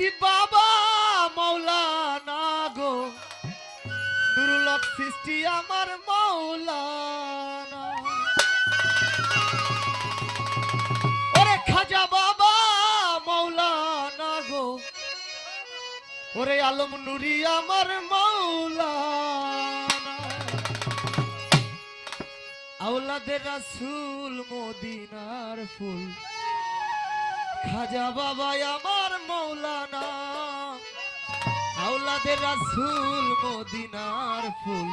সৃষ্টি বাবা মৌলানা গো, দুর্লভ সৃষ্টি আমার মৌলানা। ওরে খাজা বাবা মৌলানা গো, ওরে আলম নুরি আমার মৌলানা। আওলাদে রাসূল মদিনার ফুল, খাজা বাবা আমার মৌলানা। আওলাদে রাসূল মদিনার ফুল,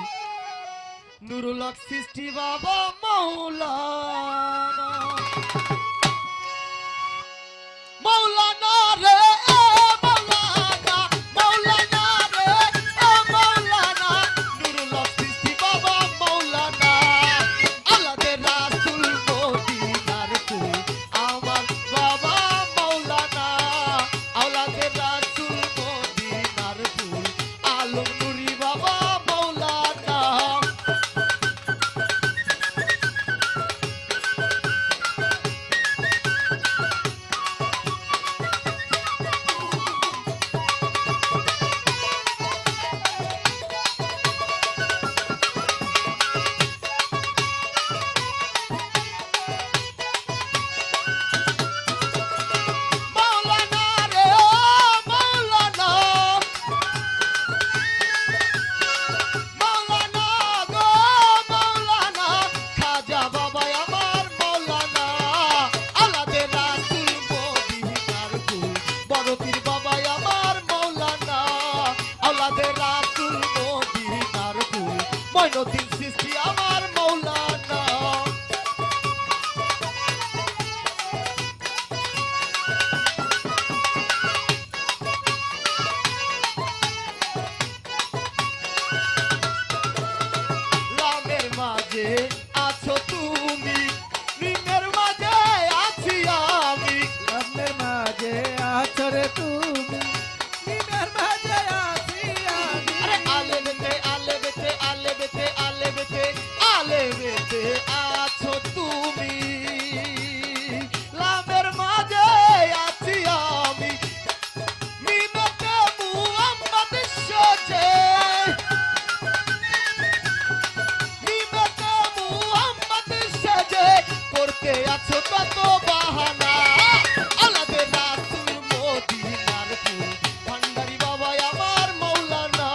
নুরুল হক সৃষ্টি বাবা মৌলানা। মৌলানা রে মৌলানা, মৌলানা রে মৌলানা, নুরুল হক সৃষ্টি বাবা মৌলানা। আওলাদে রাসূল মদিনার ফুল, আমার বাবা মৌলানা। আওলাদে রাসূল মদিনার ফুল, আলম নুরি বাবা মৌলানা। মঈনুদ্দিন সৃষ্টি আমার মৌলানা। লামের মাঝে আছো তুমি, মিমের মাঝে আছি আমি। লামের মাঝে আছো রে তুমি, মিমের মাঝে আছি আমি। আরে আলে বেতে আলে বেতে আলে বেতে আলে বেতে আলে বেতে আছো তুমি, লামের মাঝে আছি আমি। মিমেতে মুহাম্মদ সাজে, মিমেতে মুহাম্মদ সাজে, করতে আছো কত বাহানা। আওলাদে রাসূল মদিনার ফুল, ভান্ডারি বাবা আমার মৌলানা।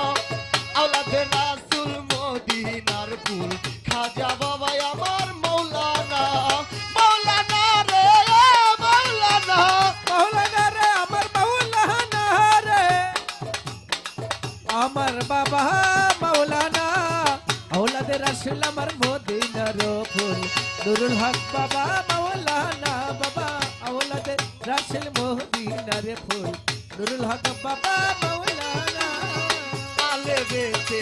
আওলাদে রাসূল মদিনার ফুল, খাজা বাবা আমার মৌলানা। মৌলানা রে মৌলানা, মৌলানা রে আমার মৌলানা রে, আমার বাবা মৌলানা। আওলাদে রাসূল আমার মদিনার ফুল, নুরুল হক বাবা মৌলানা। বাবা আওলাদে রাসূল মদিনার ফুল, নুরুল হক বাবা মৌলানা। আলে বেতে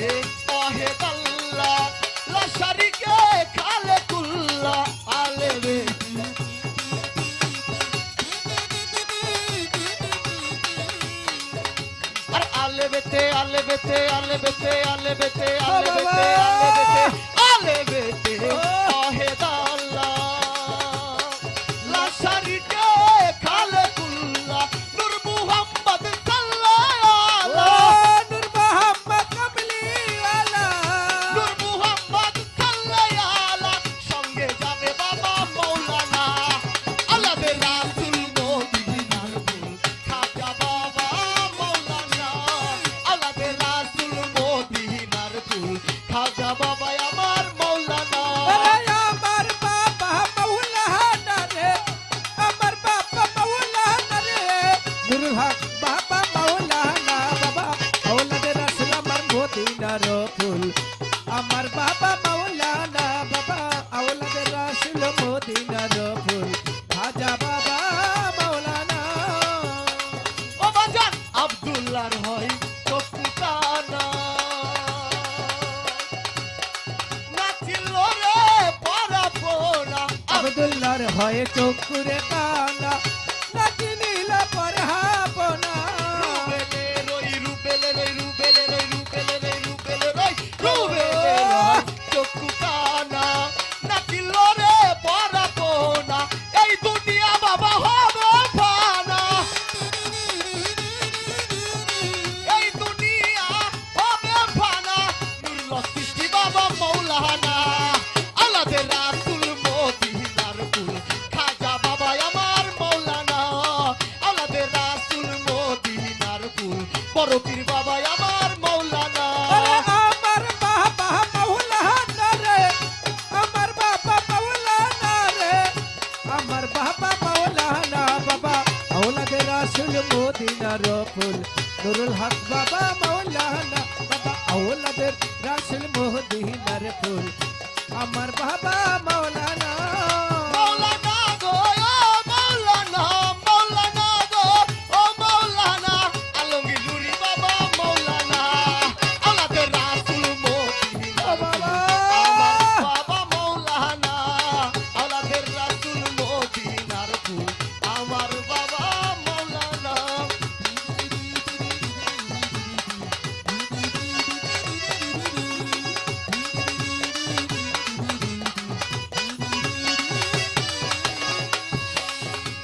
ওয়াহিদ আল্লাহ, লা শারিকা খালিকুল্লাহ। আলে বেতে আর আলে বেতে আলে বেতে আলে বেতে আলে বেতে আলে বেতে আলে বেতে আলে বেতে ওয়াহিদ আল্লাহ, লা শারিকা খালিকুল্লাহ। নূর মুহাম্মদ সাল্লাল্লাহু আলাইহি, নূর মোহাম্মদ কামলি ওয়ালা, নূর মুহাম্মদ সাল্লাল্লাহু আলাইহি, সঙ্গে যাবে বাবা মৌলানা। আওলাদে রাসূল মদিনার ফুল, খাজা বাবা মৌলানা। আওলাদে রাসূল মদিনার ফুল, খাজা বাবা আমার মৌলানা। আরে আমার বাবা মৌলানা রে, আমার বাবা মৌলানা রে, নুরুল হক বাবা মৌলানা। বাবা আওলাদে রাসূল আমার মদিনার ফুল, আমার বাবা মৌলানা। বাবা আওলাদে রাসূল মদিনার ফুল, খাজা বাবা মৌলানা। ও বাজান আব্দুল্লাহর হয় কপুতানা, নাচিল রে পরাপনা। আব্দুল্লাহর হয় চকুরে কানা, নাচি নীল পরহাপনা। রুবেলে রই রুবেলে রই রুবেলে রই রুবেলে রই রুবেলে রই রুবেলে রই চকুতানা, নাচিল রে পরাপনা। এই দুনিয়া বাবা হবে ফানা। পরপীর বাবা আমার মৌলানা আরে আমার বাবা মাওলানা রে আমার বাবা মাওলানা রে আমার বাবা মাওলানা বাবা আওলাদে রাসূল মদিনার ফুল নুরুল হক বাবা মাওলানা বাবা আওলাদের রাসূল মদিনার ফুল আমার বাবা মাওলানা মৌলানা গো ও মৌলানা মৌলানা গো ও মৌলানা আলমগীর নুরি বাবা মৌলানা আওলাদের রাসূল মদিনা ও বাবা আমার বাবা মৌলানা আওলাদের রাসূল মদিনার ফুল আমার বাবা মৌলানা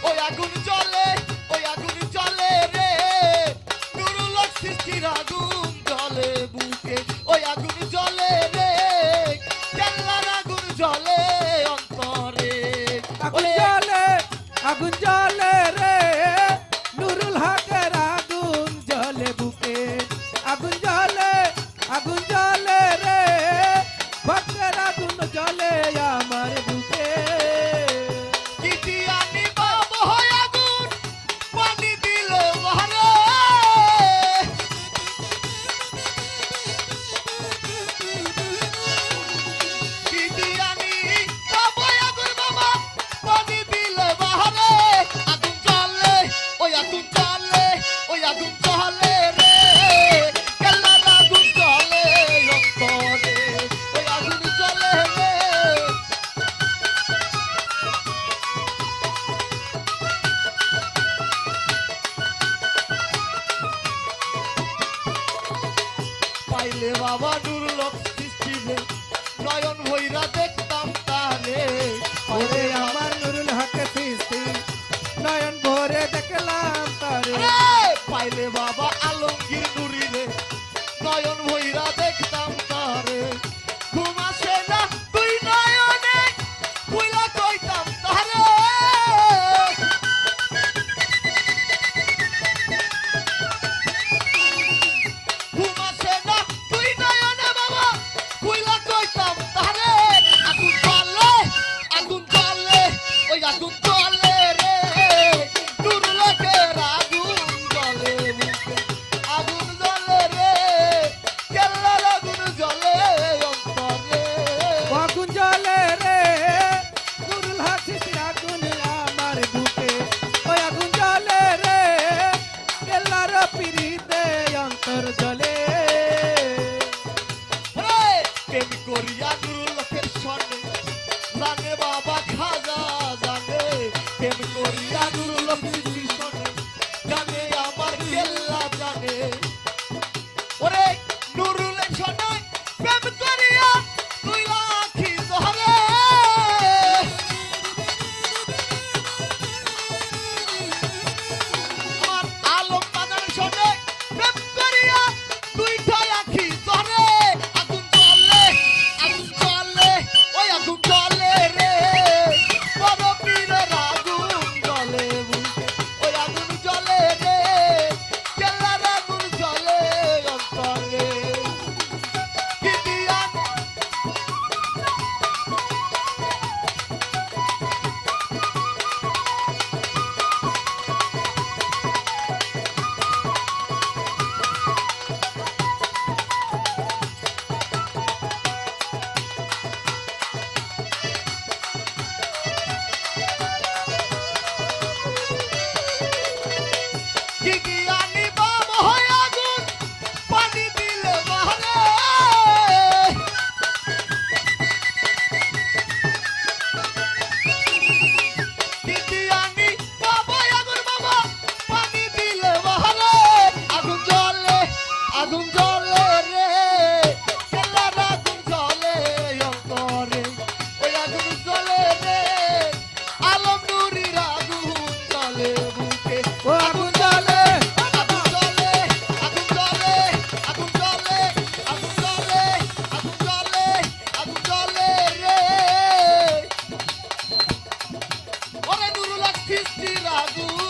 ওই আগুন জ্বলে রে নুরুল হক সৃষ্টির আগুন জ্বলে বুকে ওই আগুন জ্বলে রে কেল্লার আগুন জ্বলে অন্তরে আগুন জ্বলে রে নুরুল হকের আগুন জ্বলে বুকে আগুন জ্বলে রে ভক্তের আগুন জ্বলে আমার বুকে কিটি আনি বাবা হয় আগুন পানি দিল মহারে কিটি আনি বাবা আগুন বাবা পানি দিল মহারে আগুন জ্বলে ওই আগুন জ্বলে ওই আগুন জ্বলে রে কেল্লার আগুন জ্বলে অন্তরে ওই আগুন জ্বলে রে পাইলে বাবা নুরুল হক সৃষ্টিরে নয়ন ভৈরা দেখতাম তারে ওরে আমার নুরুল হক সৃষ্টি নয়ন ভরে দেখলাম তারে পাইলে বাবা আলমগীর নুরিরে নয়ন ভৈরা দেখতাম তারে ঘুম আসে না তুই নয়নে বুইলা কইতাম তারে ঘুম আসে না তুই নয়নে বাবা বুইলা কইতাম তারে আগুন জ্বলে ওই আগুন জ্বলে রে নুরুল হকের আগুন জ্বলে বুকে আগুন জ্বলে রে কেল্লার আগুন জ্বলে অন্তরে আগুন জ্বলে রে নুরুল হক সৃষ্টির আগুন আমার বুকে ওই আগুন জ্বলে রে কেল্লার পিরিতে অন্তর জ্বলে প্রেম করিয়া নুরুল হকের সনে জানে বাবা খাজা জানে প্রেম করিয়া নুরুল হক সৃষ্টির সনে জানে আমার কেল্লা জানে ওরে নুরুলের সনে প্রেম করিয়া তুই লাখি ধরে আমার আলম বাজারের সনে প্রেম করিয়া তুই ঠায়াখি ধরে আগুন জ্বলে ওই আগুন জ্বলে রে বড় পীরের আগুন জ্বলে বুকে ওই আগুন জ্বলে রে কেল্লার আগুন জ্বলে অন্তরে কিটিয়ান কিটিয়ানি বাবা হয় আগুন পানি দিলে মহারে কিটিয়ানি বাবা আগুন বাবা পানি দিলে মহারে আগুন জ্বলে রে কেল্লার আগুন জ্বলে অন্তরে ওই আগুন জ্বলে রে আলম নুরির আগুন জ্বলে বুকে ও আগুন জ্বলে আগুন জ্বলে আগুন জ্বলে আগুন জ্বলে আগুন জ্বলে আগুন জ্বলে আগুন জ্বলে রে ওরে নুরুল হক সৃষ্টির আগুন